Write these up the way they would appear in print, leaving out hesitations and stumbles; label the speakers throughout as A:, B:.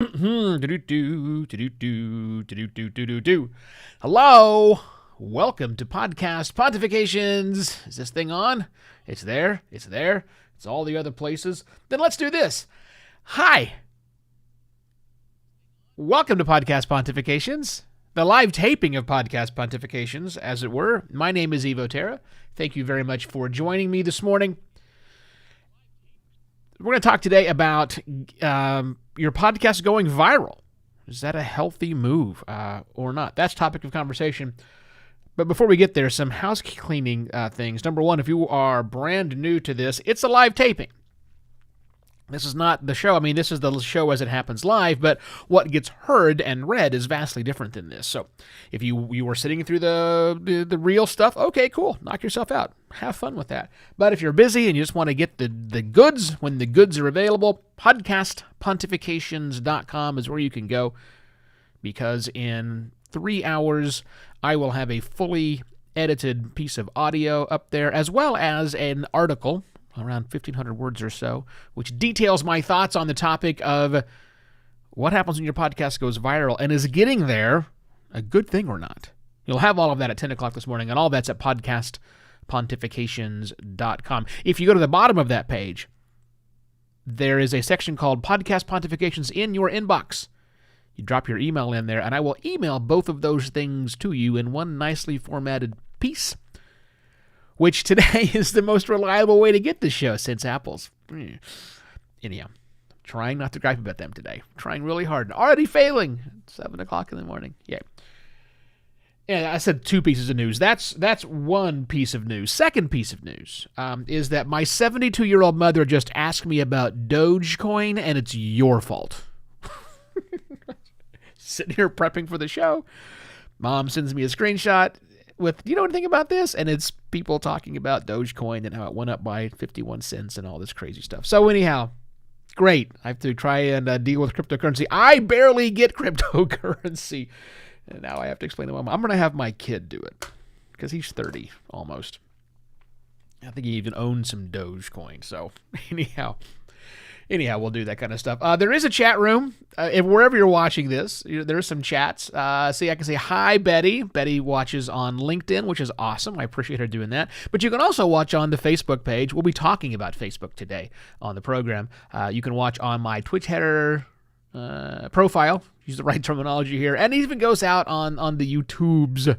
A: Hello, welcome to Podcast Pontifications. Is this thing on? It's there. It's there. It's all the other places. Then let's do this. Hi. Welcome to Podcast Pontifications, the live taping of Podcast Pontifications, as it were. My name is Evo Terra. Thank you very much for joining me this morning. We're going to talk today about your podcast going viral. Is that a healthy move or not? That's topic of conversation. But before we get there, some house cleaning things. Number one, if you are brand new to this, it's a live taping. This is not the show. I mean, this is the show as it happens live, but what gets heard and read is vastly different than this. So if you were sitting through the real stuff, okay, cool. Knock yourself out. Have fun with that. But if you're busy and you just want to get the goods when the goods are available, podcastpontifications.com is where you can go, because in 3 hours, I will have a fully edited piece of audio up there, as well as an article, around 1,500 words or so, which details my thoughts on the topic of what happens when your podcast goes viral, and is getting there a good thing or not? You'll have all of that at 10 o'clock this morning, and all that's at podcastpontifications.com. If you go to the bottom of that page, there is a section called Podcast Pontifications in your inbox. You drop your email in there, and I will email both of those things to you in one nicely formatted piece, which today is the most reliable way to get the show since Apple's. Anyhow, trying not to gripe about them today. Trying really hard. Already failing. 7 o'clock in the morning. Yeah. Yeah, I said 2 pieces of news. That's one piece of news. Second piece of news is that my 72-year-old mother just asked me about Dogecoin, and it's your fault. Sitting here prepping for the show. Mom sends me a screenshot with, you know anything about this? And it's people talking about Dogecoin and how it went up by 51 cents and all this crazy stuff. So anyhow, great. I have to try and deal with cryptocurrency. I barely get cryptocurrency. And now I have to explain to Mom. I'm going to have my kid do it, because he's 30 almost. I think he even owns some Dogecoin. So anyhow, we'll do that kind of stuff. There is a chat room. If wherever you're watching this, there's some chats. See, I can say hi, Betty. Betty watches on LinkedIn, which is awesome. I appreciate her doing that. But you can also watch on the Facebook page. We'll be talking about Facebook today on the program. You can watch on my Twitch header profile. Use the right terminology here. And it even goes out on the YouTubes.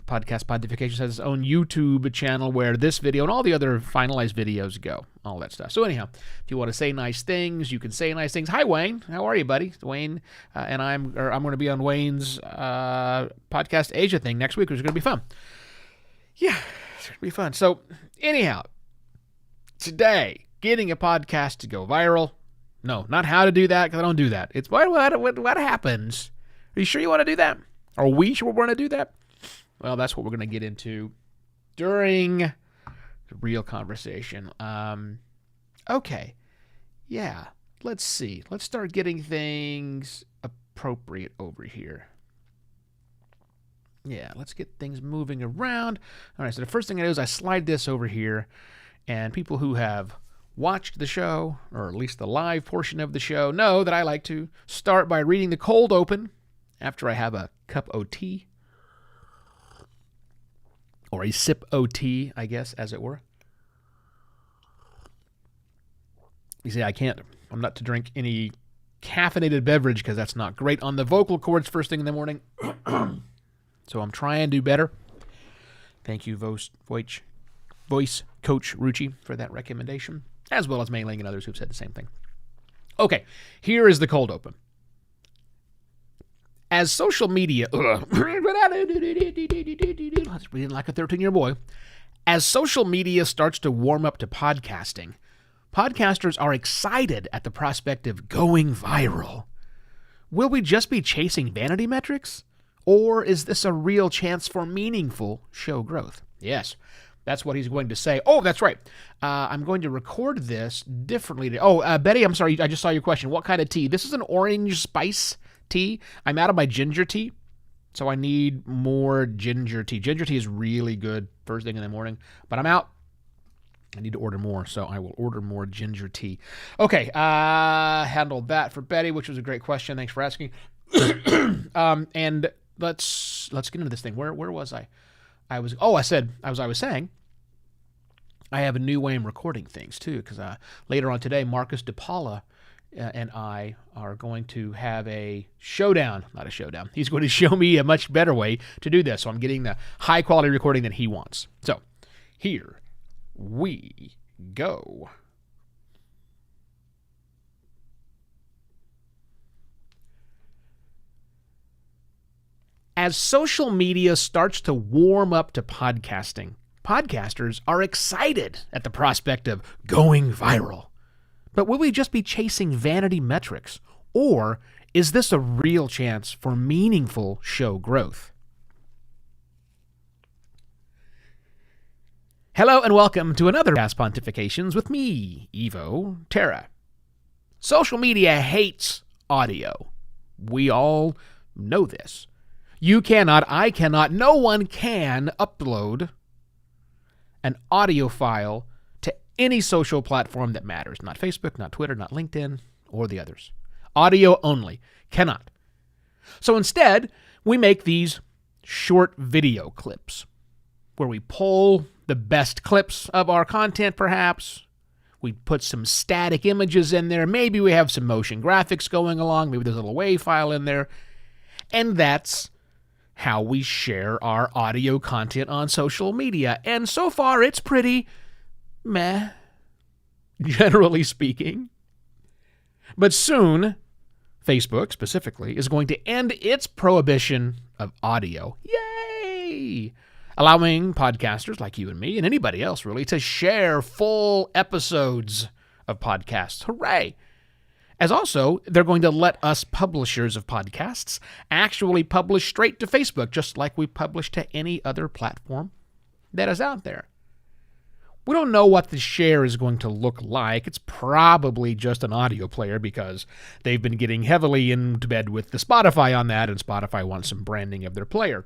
A: Podcast Pontifications has its own YouTube channel where this video and all the other finalized videos go. All that stuff. So anyhow, if you want to say nice things, you can say nice things. Hi, Wayne. How are you, buddy? Wayne and I'm going to be on Wayne's Podcast Asia thing next week, which is going to be fun. Yeah, it's going to be fun. So anyhow, today, getting a podcast to go viral. No, not how to do that, because I don't do that. It's what happens. Are you sure you want to do that? Are we sure we want to do that? Well, that's what we're going to get into during the real conversation. Okay. Yeah. Let's see. Let's start getting things appropriate over here. Yeah, let's get things moving around. All right, so the first thing I do is I slide this over here, and people who have watched the show, or at least the live portion of the show, know that I like to start by reading the cold open after I have a cup of tea. Or a sip of tea, I guess, as it were. You see, I'm not to drink any caffeinated beverage, because that's not great on the vocal cords first thing in the morning. So I'm trying to do better. Thank you, voice coach Ruchi, for that recommendation, as well as Mailing and others who've said the same thing. Okay, here is the cold open. As social media, reading like a 13-year boy, as social media starts to warm up to podcasting, podcasters are excited at the prospect of going viral. Will we just be chasing vanity metrics? Or is this a real chance for meaningful show growth? Yes, that's what he's going to say. Oh, that's right. I'm going to record this differently. Betty, I'm sorry. I just saw your question. What kind of tea? This is an orange spice tea. I'm out of my ginger tea, so I need more ginger tea. Ginger tea is really good first thing in the morning, but I'm out. I need to order more, so I will order more ginger tea. Okay, handled that for Betty, which was a great question. Thanks for asking. And let's get into this thing. Where was I? I was saying I have a new way I'm recording things too, because later on today, Marcus DePaula and I are going to have a showdown. Not a showdown. He's going to show me a much better way to do this. So I'm getting the high quality recording that he wants. So here we go. As social media starts to warm up to podcasting, podcasters are excited at the prospect of going viral. But will we just be chasing vanity metrics? Or is this a real chance for meaningful show growth? Hello and welcome to another Cast Pontifications with me, Evo Terra. Social media hates audio. We all know this. You cannot, I cannot, no one can upload an audio file to any social platform that matters. Not Facebook, not Twitter, not LinkedIn, or the others. Audio only. Cannot. So instead, we make these short video clips where we pull the best clips of our content, perhaps. We put some static images in there. Maybe we have some motion graphics going along. Maybe there's a little WAV file in there. And that's how we share our audio content on social media. And so far, it's pretty meh, generally speaking. But soon, Facebook specifically is going to end its prohibition of audio. Yay! Allowing podcasters like you and me, and anybody else really, to share full episodes of podcasts. Hooray! As also, they're going to let us publishers of podcasts actually publish straight to Facebook, just like we publish to any other platform that is out there. We don't know what the share is going to look like. It's probably just an audio player because they've been getting heavily into bed with the Spotify on that, and Spotify wants some branding of their player.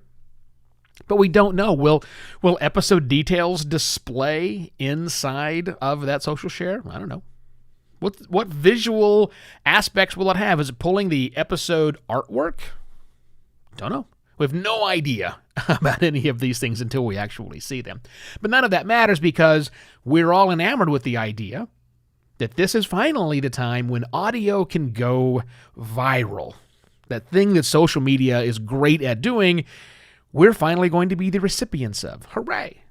A: But we don't know. Will episode details display inside of that social share? I don't know. What visual aspects will it have? Is it pulling the episode artwork? Don't know. We have no idea about any of these things until we actually see them. But none of that matters because we're all enamored with the idea that this is finally the time when audio can go viral. That thing that social media is great at doing, we're finally going to be the recipients of. Hooray!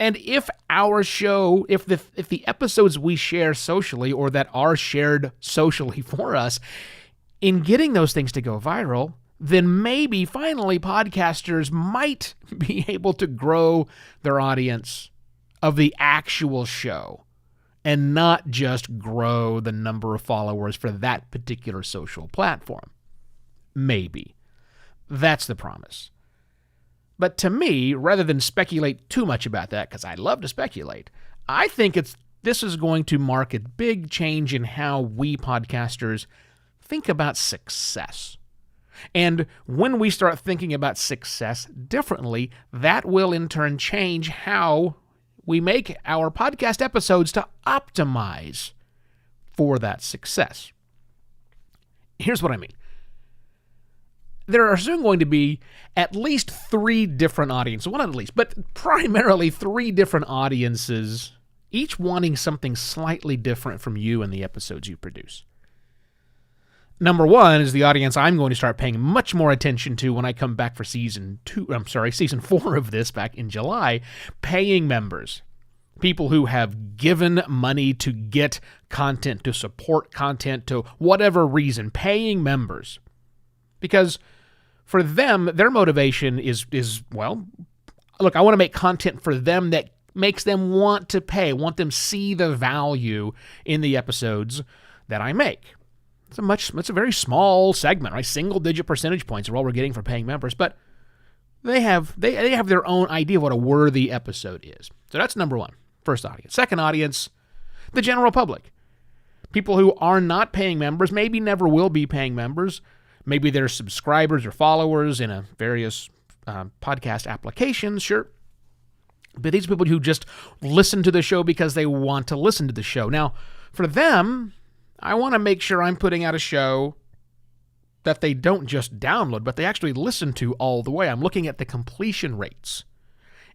A: And if our show, if the episodes we share socially or that are shared socially for us, in getting those things to go viral, then maybe finally podcasters might be able to grow their audience of the actual show and not just grow the number of followers for that particular social platform. Maybe. That's the promise. But to me, rather than speculate too much about that, because I love to speculate, I think this is going to mark a big change in how we podcasters think about success. And when we start thinking about success differently, that will in turn change how we make our podcast episodes to optimize for that success. Here's what I mean. There are soon going to be at least 3 different audiences, well, not at least, but primarily 3 different audiences, each wanting something slightly different from you and the episodes you produce. Number 1 is the audience I'm going to start paying much more attention to when I come back for season 4 of this back in July, paying members. People who have given money to get content, to support content, to whatever reason, paying members. Because for them, their motivation is well, look, I want to make content for them that makes them want to pay, want them see the value in the episodes that I make. It's a very small segment, right? Single-digit percentage points are all we're getting for paying members, but they have their own idea of what a worthy episode is. So that's number 1, first audience. Second audience, the general public. People who are not paying members, maybe never will be paying members. Maybe they're subscribers or followers in various podcast applications, sure. But these are people who just listen to the show because they want to listen to the show. Now, for them, I want to make sure I'm putting out a show that they don't just download, but they actually listen to all the way. I'm looking at the completion rates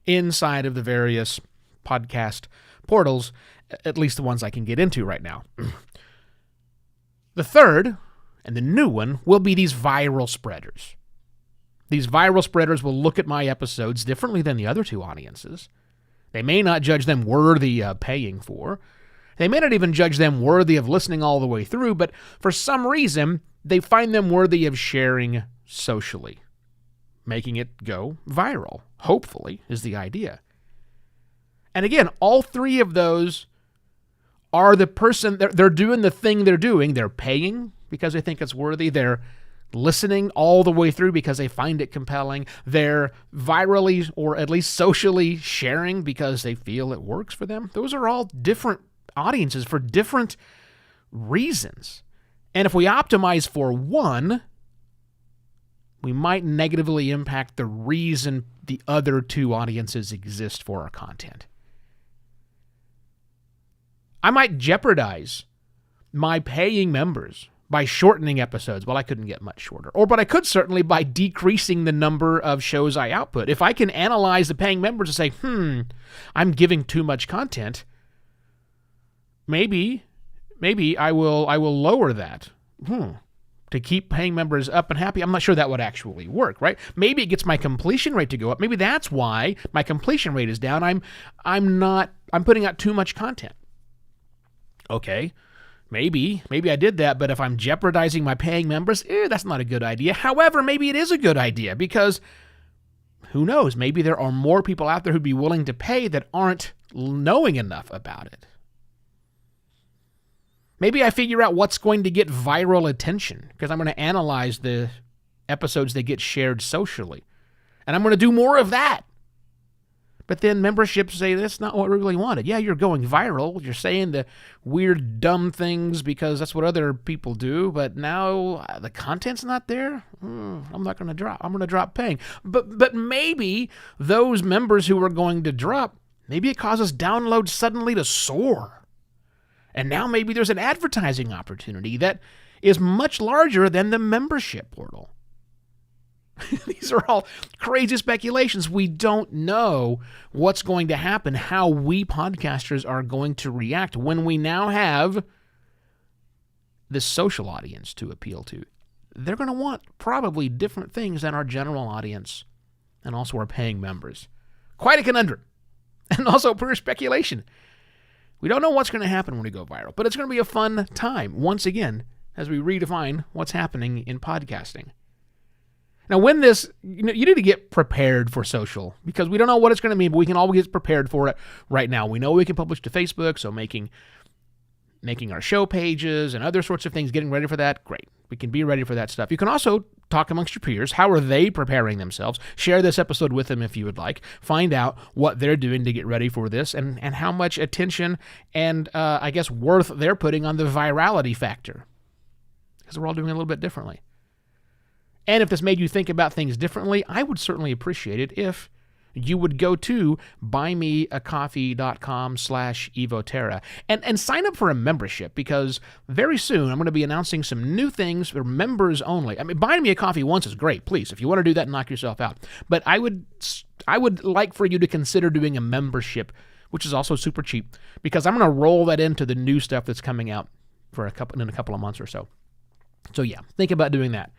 A: inside of the various podcast portals, at least the ones I can get into right now. The third, and the new one, will be these viral spreaders. These viral spreaders will look at my episodes differently than the other two audiences. They may not judge them worthy of paying for. They may not even judge them worthy of listening all the way through, but for some reason, they find them worthy of sharing socially, making it go viral, hopefully, is the idea. And again, all three of those are the person, they're doing the thing they're doing. They're paying because they think it's worthy. They're listening all the way through because they find it compelling. They're virally or at least socially sharing because they feel it works for them. Those are all different audiences for different reasons. And if we optimize for one, we might negatively impact the reason the other two audiences exist for our content. I might jeopardize my paying members by shortening episodes. Well, I couldn't get much shorter. But I could certainly by decreasing the number of shows I output. If I can analyze the paying members and say, I'm giving too much content, maybe I will lower that. To keep paying members up and happy. I'm not sure that would actually work, right? Maybe it gets my completion rate to go up. Maybe that's why my completion rate is down. I'm putting out too much content. Okay, maybe I did that, but if I'm jeopardizing my paying members, that's not a good idea. However, maybe it is a good idea because who knows? Maybe there are more people out there who'd be willing to pay that aren't knowing enough about it. Maybe I figure out what's going to get viral attention because I'm going to analyze the episodes that get shared socially. And I'm going to do more of that. But then memberships say that's not what we really wanted. Yeah, you're going viral. You're saying the weird, dumb things because that's what other people do. But now the content's not there. I'm not going to drop. I'm going to drop paying. But maybe those members who are going to drop, maybe it causes downloads suddenly to soar. And now maybe there's an advertising opportunity that is much larger than the membership portal. These are all crazy speculations. We don't know what's going to happen, how we podcasters are going to react when we now have this social audience to appeal to. They're going to want probably different things than our general audience and also our paying members. Quite a conundrum. And also pure speculation. We don't know what's going to happen when we go viral, but it's going to be a fun time, once again, as we redefine what's happening in podcasting. Now, when this, you need to get prepared for social because we don't know what it's going to mean, but we can always get prepared for it right now. We know we can publish to Facebook, so making our show pages and other sorts of things, getting ready for that, great. We can be ready for that stuff. You can also talk amongst your peers. How are they preparing themselves? Share this episode with them if you would like. Find out what they're doing to get ready for this and how much attention and, worth they're putting on the virality factor because we're all doing it a little bit differently. And if this made you think about things differently, I would certainly appreciate it if you would go to buymeacoffee.com/evoterra and sign up for a membership because very soon I'm going to be announcing some new things for members only. I mean, buying me a coffee once is great. Please, if you want to do that, knock yourself out. But I would like for you to consider doing a membership, which is also super cheap because I'm going to roll that into the new stuff that's coming out in a couple of months or so. So yeah, think about doing that.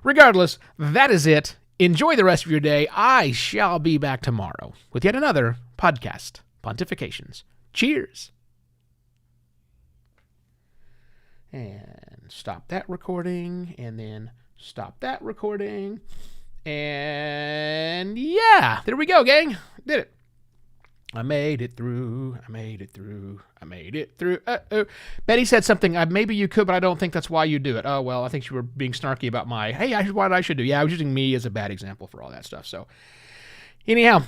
A: Regardless, that is it. Enjoy the rest of your day. I shall be back tomorrow with yet another podcast, Pontifications. Cheers. And stop that recording, and then stop that recording. And yeah, there we go, gang. Did it. I made it through. Betty said something, maybe you could, but I don't think that's why you do it. Oh, well, I think you were being snarky about what I should do. Yeah, I was using me as a bad example for all that stuff. So anyhow,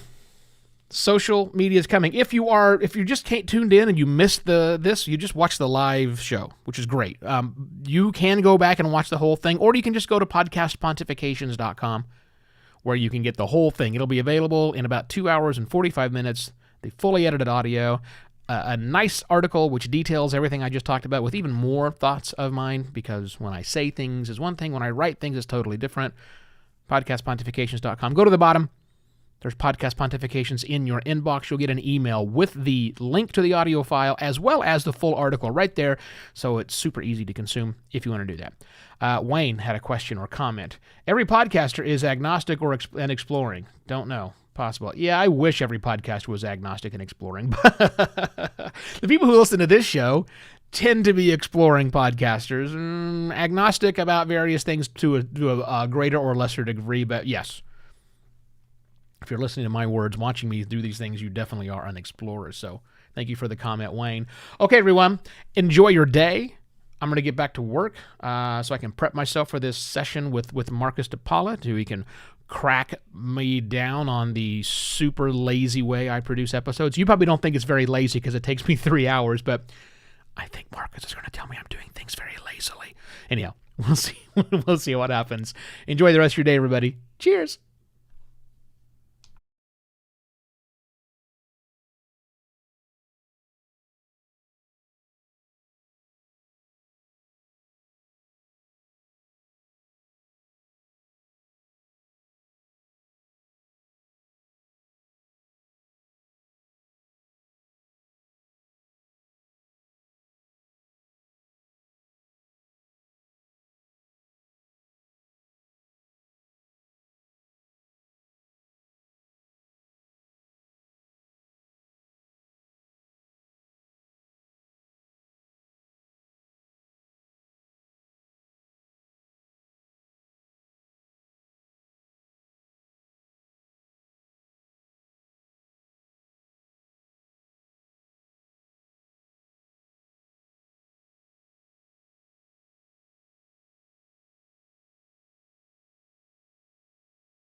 A: social media is coming. If you just tuned in and you missed this, you just watched the live show, which is great. You can go back and watch the whole thing, or you can just go to podcastpontifications.com where you can get the whole thing. It'll be available in about 2 hours and 45 minutes. the fully edited audio, a nice article which details everything I just talked about with even more thoughts of mine, because when I say things is one thing, when I write things is totally different. Podcastpontifications.com. Go to the bottom. There's Podcast Pontifications in your inbox. You'll get an email with the link to the audio file as well as the full article right there, so it's super easy to consume if you want to do that. Wayne had a question or comment. Every podcaster is agnostic and exploring. Don't know. Possible. Yeah, I wish every podcaster was agnostic and exploring. The people who listen to this show tend to be exploring podcasters, agnostic about various things to a greater or lesser degree, but yes, if you're listening to my words, watching me do these things, you definitely are an explorer. So thank you for the comment, Wayne. Okay, everyone, enjoy your day. I'm going to get back to work so I can prep myself for this session with Marcus DePaula, so he can crack me down on the super lazy way I produce episodes. You probably don't think it's very lazy because it takes me 3 hours, but I think Marcus is going to tell me I'm doing things very lazily. Anyhow, we'll see. We'll see what happens. Enjoy the rest of your day, everybody. Cheers.